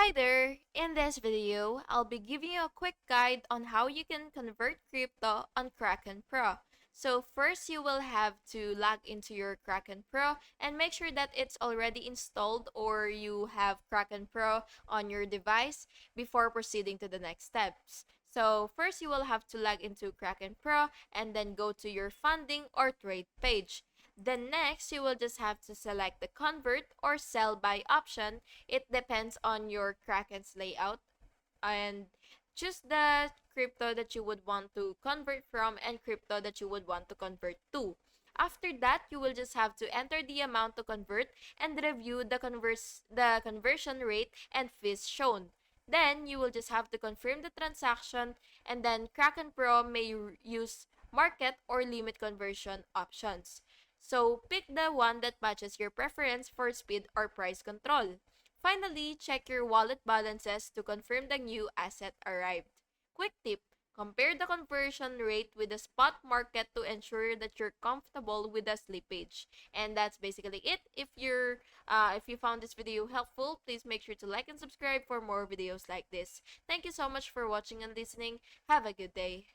Hi there! In this video, I'll be giving you a quick guide on how you can convert crypto on Kraken Pro. So first, you will have to log into your Kraken Pro and make sure that it's already installed or you have Kraken Pro on your device before proceeding to the next steps. So first, you will have to log into Kraken Pro and then go to your funding or trade page. Then next, you will just have to select the convert or sell by option. It depends on your Kraken's layout and choose the crypto that you would want to convert from and crypto that you would want to convert to. After that, you will just have to enter the amount to convert and review the conversion rate and fees shown. Then you will just have to confirm the transaction, and then Kraken Pro may use market or limit conversion options. So pick the one that matches your preference for speed or price control. Finally, check your wallet balances to confirm the new asset arrived. Quick tip: compare the conversion rate with the spot market to ensure that you're comfortable with the slippage. And that's basically it. If you found this video helpful, please make sure to like and subscribe for more videos like this. Thank you so much for watching and listening. Have a good day.